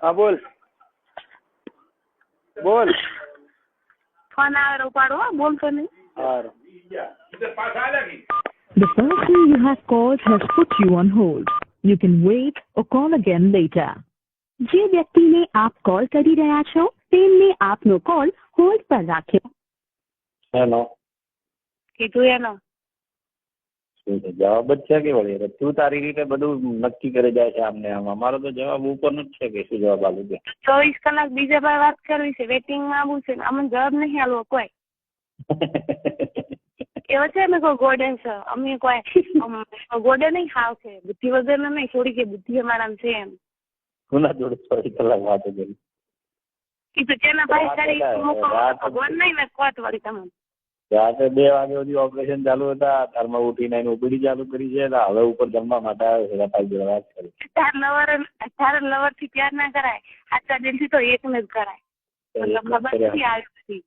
હા બોલ બોલ. ફોન આવે ઉપાડો, બોલતો નહીં. સારું. The person you have called has put you on hold. You can wait or call again later. જે વ્યક્તિને આપ કોલ કરી રહ્યા છો તેમને આપનો કોલ હોલ્ડ પર રાખ્યો. હેલો. કીધું એનો જવાબ જ છે કે વળી તું તારી રીતે બધું નક્કી કરી જાય છે આમને આમ. અમારો તો જવાબ ઉપરનો જ છે કે શું જવાબ આલું છે. 24 કલાક બીજા પર વાત કરવી છે, વેટિંગમાં આવવું છે, અમને જવાબ નહીં આલવો કોઈ. એવો છે અમે કોઈ ગોડે છે, અમે કોઈ ગોડે નહીં ખાવ છે, બુદ્ધિ વગર નહીં, થોડી કે બુદ્ધિ અમારા છે એમ. કોના જોડે 24 કલાક વાતો કરી? એ તો તેના ભાઈ કરી ભગવાન નહીં ને કોત વળી તમે. રાતે 2 વાગ્યા સુધી ઓપરેશન ચાલુ હતા, તારમાં ઉઠીને ઓપીડી ચાલુ કરી છે, હવે ઉપર જમવા માટે આવે છે. ભાઈ જોડે વાત કરી. તારે લવર થી પ્યાર ના કરાય, સાચા દિલ થી તો એકને જ કરાય. ખબર નથી આવી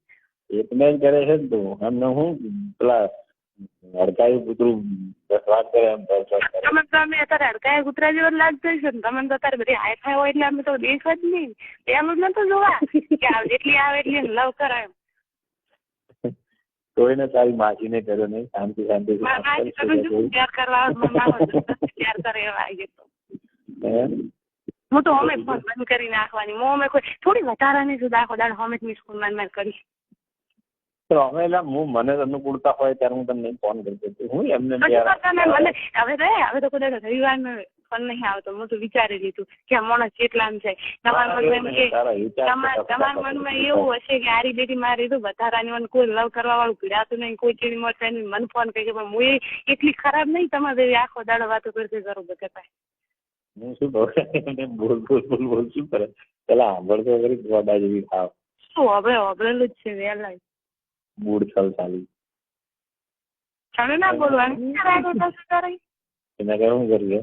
એકને જ કરે છે ને તું. એમને હું પેલા હડકાયું કૂતરું વાત કરે એમ. તમે અત્યારે હડકાયા કૂતરા જેવા લાગતો છે ને. તમે તો અત્યારે બધી હાઈફાઈ હોય એટલે અમે તો દેખ જ નહીં. પેલું જ નતું જોવા કે જેટલી આવે એટલી લવ કરાય. કોઈને તારી માસીને કર્યો નહીં. શાંતિ શાંતિ પ્યાર કરવા પ્યાર કરે એવા આવી ગયો. હું તો અમે ફોન બંધ કરી નાખવાની. હું અમે કોઈ થોડી વધારાની છું દાખો દાડ અમે જ મિસ ફોન માર કરી. અમે એટલે હું મને અનુકૂળતા હોય ત્યારે હું તમને ફોન કરી હું એમને મને હવે તો કદાચ રવિવારનો ફોન નહીં આવતો. હું તો વિચારી લીધું કે આ માણસ કેટલામ છે. તમારા મનમાં એવું હશે કે આરી બેટી મારી તો વધારાની મને કોઈ લવ કરવા વાળું પીડાતું નહીં, કોઈ ચીડી મળશે નહીં. મને ફોન કરી પણ હું એટલી ખરાબ નહીં તમારે આખો દાડો વાતો કરતી કરો બધા. હું શું કહું બોલ બોલ બોલ બોલ શું કરે પેલા સાંભળતો કરી ગોડા જેવી ખાવ. શું હવે હોબળેલું જ છે વહેલા મૂડ છલ ચાલી. તમે ના બોલવાનું એને શું કરીએ?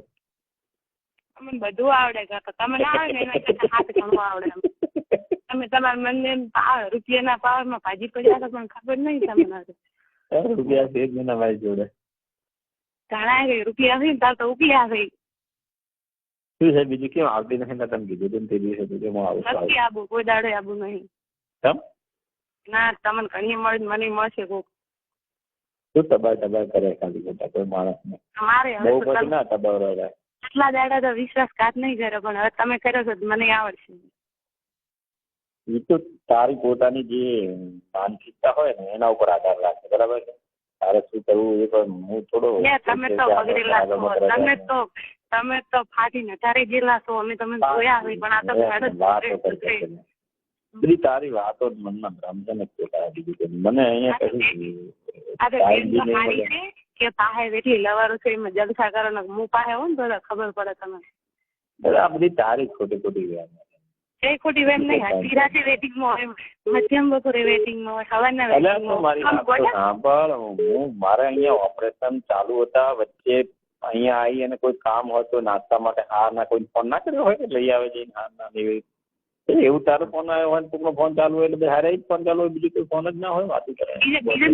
અમને બધું આવડે કરતો તમે ના આવે ને એના કરતા હાથ ઘણું આવડે. તમે તમારા મનને રૂપિયાના પાવરમાં ભાજી પડ્યા હતા પણ ખબર નહીં તમને. રૂપિયા છે જ ને મારી જોડે. ઘણા ગઈ રૂપિયા થઈ તાર તો ઉપિયા થઈ. શું છે બીજું કેમ આવતી નથી? તમે કીધું તેમ તે દિવસે નથી આવું કોઈ દાડે આવું નહીં. ના તમને ઘણી મળે મને મળશે કોક. શું તબાહ કરે ખાલી ખોટા કોઈ માણસ ને? અમારે બહુ પછી ના તબાહ રહે. એટલા દાડા તો વિશ્વાસઘાત નહીં કર્યો પણ હવે તમે કર્યો છો મને આવડશે. એ તો તારી પોતાની જે માનસિકતા હોય ને એના ઉપર આધાર રાખે. બરાબર છે? તારે શું કરવું એ પણ હું થોડો. તમે તો બગડેલા છો, તમે તો ફાટીને તારે જેલા છો. અમે તમે જોયા હોય પણ આ તો બધી તારી વાતો જ મનમાં ભ્રમશે ને ખોટા. બીજું મને અહીંયા કે પાસે એટલી લવારો છે એમાં જલસા કરો ને હું પાસે હોય ને તો ખબર પડે તમે. આ બધી તારી ખોટી ખોટી વાત. એ ખોટી વેમ નહીં. ધીરાથી વેટિંગમાં હોય, મધ્યમ બપોરે વેટિંગમાં હોય, સવારના સાંભળ હું મારે અહીંયા ઓપરેશન ચાલુ હતા વચ્ચે અહીંયા આવી અને કોઈ કામ હોય તો નાસ્તા માટે હા ના કોઈ ફોન ના કર્યો હોય લઈ આવે છે. હા ના એવું તારો ફોન આવ્યો હોય કોઈનો ફોન ચાલુ હોય એટલે હારે જ ફોન ચાલુ હોય બીજું કોઈ ફોન જ ના હોય વાતું કરે.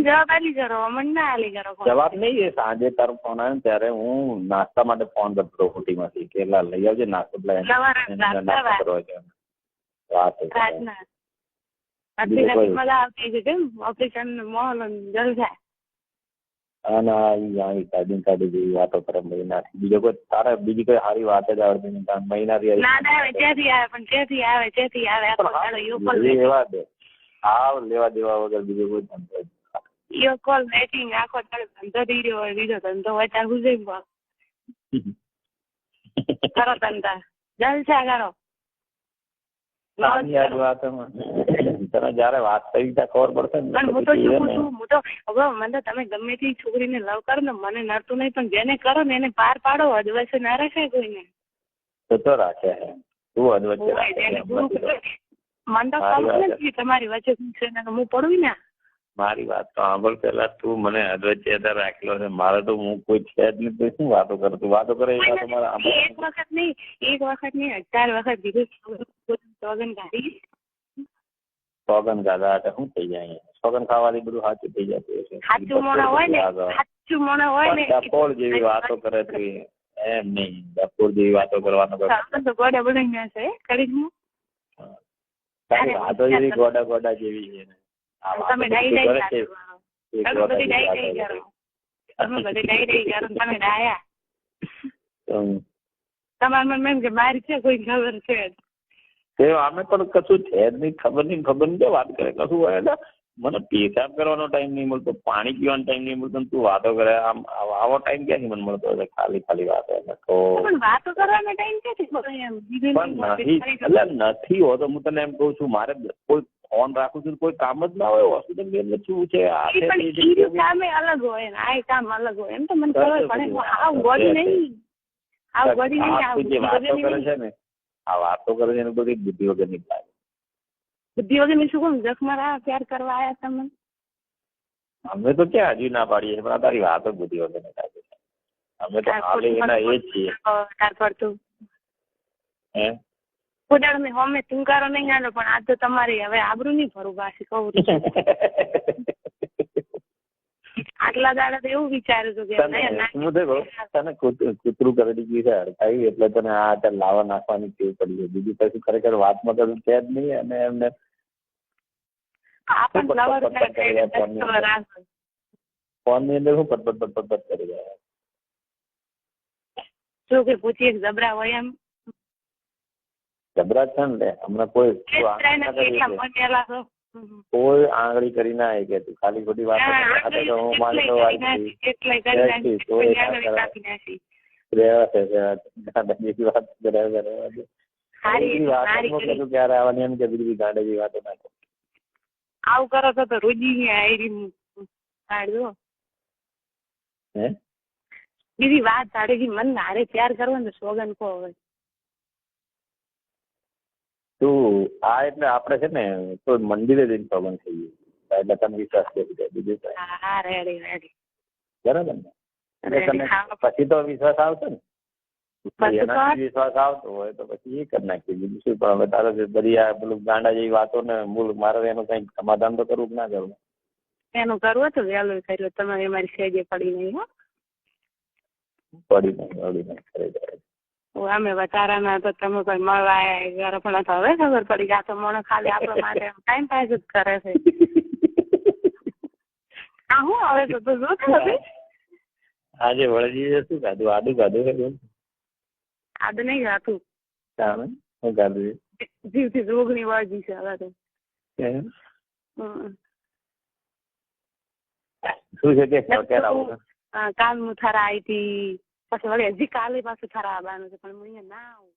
જવાબ આલી કરો અમને ના આલી કરો. જવાબ નહીં એ સાંજે તારો ફોન આવ્યો ને ત્યારે હું નાસ્તા માટે ફોન કરતો હોટીમાંથી કે લઈ આવજે નાસ્તો ઓપરેશન મોહલ જલસા જેવી વાતો કરે મહિનાથી. બીજો કોઈ તારે બીજી કોઈ સારી વાત જ આવડતી નહીં. મહિનાથી એવા દે આવ લેવા દેવા વગર બીજો કોઈ ધંધો કોલ મેટિંગ આખો ધંધો થઈ રહ્યો હોય બીજો ધંધો હોય ત્યાં ગુજરી કરો ધંધા જલસા કરો. તને જયારે વાસ્તવિકતા ખબર પડશે ને હું તો શું છું હું તો હવે મને તમે ગમે તે છોકરીને લવ કરો ને મને નડતું નહીં પણ જેને કરો ને એને પાર પાડો. અધવચ્ચે ના રાખે કોઈને. તો રાખે તું અધવચ્ચે મને તો ખબર નથી તમારી વચ્ચે શું છે હું પડું ને. મારી વાત તો સાંભળ પેલા તું મને અધવચ્ચે રાખેલો છે. મારે તો હું કોઈ છે જ નહીં. શું વાતો કરું? તું વાતો કરે એક વખત નહીં 1000 વખત કીધું સોગન કાઢી. સોગન ગાધા એટલે શું થઈ જાય? સોગન ખાવાથી બધું સાચું થઈ જતું હશે. સાચું મોણા હોય ને પોળ જેવી વાતો કરે તું એમ નહીં બપોર જેવી વાતો કરવાનો તો ગોડા બનાવી છે કડી તારી વાતો જેવી ગોડા ગોડા જેવી છે ને. તમે ડાઈ ડાઈ કરો બધી ડાઈ ડાઈ કરો તમે બધી ડાઈ ડાઈ કરો તમે ડાયા તમારા મનમાં એમ કે મારી છે કોઈ ખબર છે અમે પણ કશું છે જ નહીં ખબર નહીં વાત કરે કશું હોય એટલે મને પેશાબ કરવાનો ટાઈમ નહીં મળતો પાણી પીવાનો ટાઈમ નહીં મળતો તું વાતો કરે આમ આવો ટાઈમ ક્યાંથી મને મળતો એટલે ખાલી વાતો તો વાતો કરવાનો ટાઈમ ક્યાંથી પણ નથી હોતો હું તને એમ કહું છું મારે કોઈ ફોન રાખું છું કોઈ કામ જ ના હોય હોસ્પિટલની અંદર શું છે કામ અલગ હોય ને આ કામ અલગ હોય એમ તો મને ખબર પડે આવું ગોળી નહીં આવું ગોળી નહીં વાતો કરે છે ને આ વાતો કરે છે એને બધી બુદ્ધિ વગર ની લાગે બુદ્ધિ વગર ની શું કહું જખમારા પ્યાર કરવા આવ્યા તમે અમે તો ક્યાં હજુ ના પાડીએ પણ તારી વાતો બુદ્ધિ વગર ની લાગે છે અમે તો હાલ એના એ જ છીએ પડતું હે ખોડાડ મેં હમે તુંકારો નહીં આલો પણ આ તો તમારી હવે આબરૂ નહીં ભરું પાછી કહું આટલા દાડા તો એવું વિચાર્યું હતું કે તને કૂતરું કરડી ગયું છે હડકાયું એટલે તને આ લાવા નાખવાની ટેવ પડી છે બીજું કશું ખરેખર વાતમાં કશું છે જ નહીં અને એમને ફોન ની અંદર હું પટ કરી રહ્યા શું કે પૂછી જબરા હોય એમ જબરા છે ને હમણાં કોઈ આંગળી કરી ના કે તું ખાલી ખોટી વાત હું માનતો ક્યારે આવવાની એમ કે બીજી ગાંડે જેવી વાતો ના કરો આવું કરો છો તો રોજી કાઢજો હે બીજી વાત કાઢી મન હારે પ્યાર કરવો ને સોગન કહો હવે તું આ એટલે આપણે છે ને તો મંદિરે જઈને સોગન થઈ ગયું એટલે તને વિશ્વાસ કરી દે બીજું હા રેડી બરાબર ને તને પછી તો વિશ્વાસ આવશે ને વિશ્વાસ આવતો હોય તો પછી એ કરી નાખીએ બીજું શું પણ હવે તારે બધી આ પેલું ગાંડા જેવી વાતો ને મૂળ મારે એનું કઈક સમાધાન તો કરવું કે ના કરવું એનું કરવું તો વહેલું કર્યું તમારે મારી સેજે પડી નહીં હો પડી નહીં ખરેખર અમે વધારાના તો તમે કોઈ મળવા આવ્યા પણ હવે ખબર પડી કે આ તો મને ખાલી આપણા માટે ટાઈમ પાસ જ કરે છે આ હું હવે તો જો આજે વળજી શું ખાધું આદુ ખાધું છે આદુ નહીં ખાતું શું ખાધું જીવથી રોગની વળજી છે હવે તો શું છે કે કાલ હું થરા આવી હતી પછી વળી હજી કાલે પાછું થરા આવવાનું છે પણ હું અહીંયા ના આવું